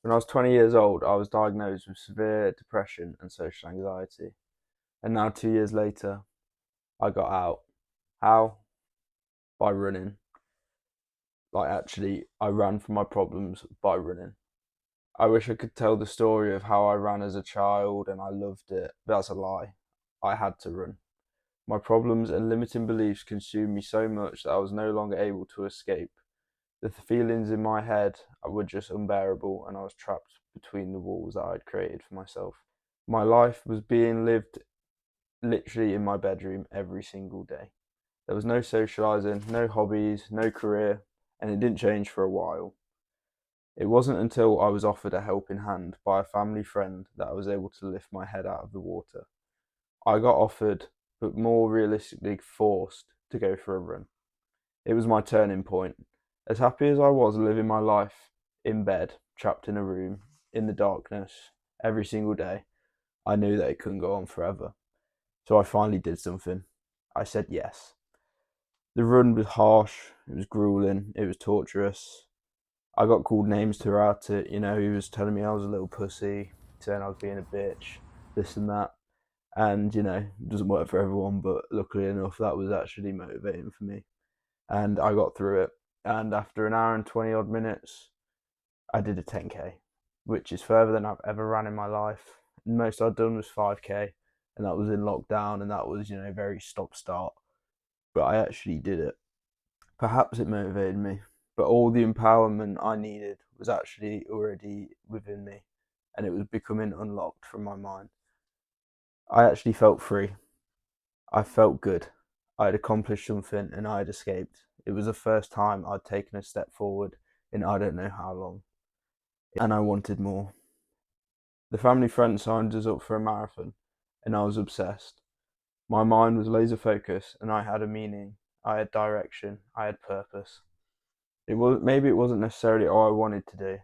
When I was 20 years old, I was diagnosed with severe depression and social anxiety. And now, 2 years later, I got out. How? By running. I ran from my problems by running. I wish I could tell the story of how I ran as a child and I loved it, but that's a lie. I had to run. My problems and limiting beliefs consumed me so much that I was no longer able to escape. The feelings in my head were just unbearable, and I was trapped between the walls that I had created for myself. My life was being lived literally in my bedroom every single day. There was no socialising, no hobbies, no career, and it didn't change for a while. It wasn't until I was offered a helping hand by a family friend that I was able to lift my head out of the water. I got offered, but more realistically forced, to go for a run. It was my turning point. As happy as I was living my life in bed, trapped in a room, in the darkness, every single day, I knew that it couldn't go on forever. So I finally did something. I said yes. The run was harsh, it was grueling, it was torturous. I got called names throughout it. He was telling me I was a little pussy, saying I was being a bitch, this and that. And, it doesn't work for everyone, but luckily enough, that was actually motivating for me. And I got through it. And after an hour and 20 odd minutes, I did a 10K, which is further than I've ever ran in my life. The most I'd done was 5K, and that was in lockdown, and that was, very stop start. But I actually did it. Perhaps it motivated me, but all the empowerment I needed was actually already within me, and it was becoming unlocked from my mind. I actually felt free. I felt good. I had accomplished something and I had escaped. It was the first time I'd taken a step forward in I don't know how long, and I wanted more. The family friend signed us up for a marathon, and I was obsessed. My mind was laser focused, and I had a meaning. I had direction. I had purpose. It wasn't necessarily all I wanted to do,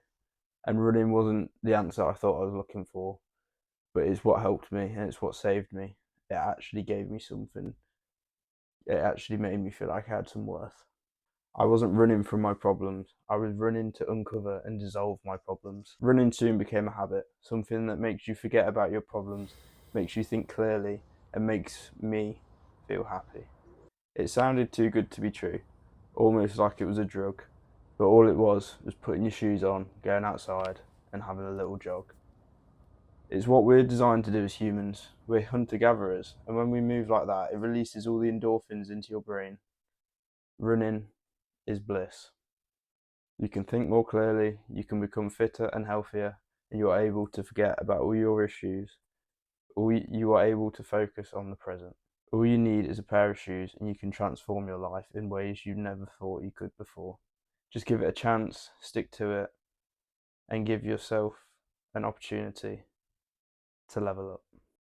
and running wasn't the answer I thought I was looking for, but it's what helped me and it's what saved me. It actually gave me something. It actually made me feel like I had some worth. I wasn't running from my problems. I was running to uncover and dissolve my problems. Running soon became a habit, something that makes you forget about your problems, makes you think clearly, and makes me feel happy. It sounded too good to be true, almost like it was a drug, but all it was putting your shoes on, going outside, and having a little jog. It's what we're designed to do as humans. We're hunter gatherers, and when we move like that, it releases all the endorphins into your brain. Running is bliss. You can think more clearly, you can become fitter and healthier, and you are able to forget about all your issues. You are able to focus on the present. All you need is a pair of shoes, and you can transform your life in ways you never thought you could before. Just give it a chance, stick to it, and give yourself an opportunity to level up.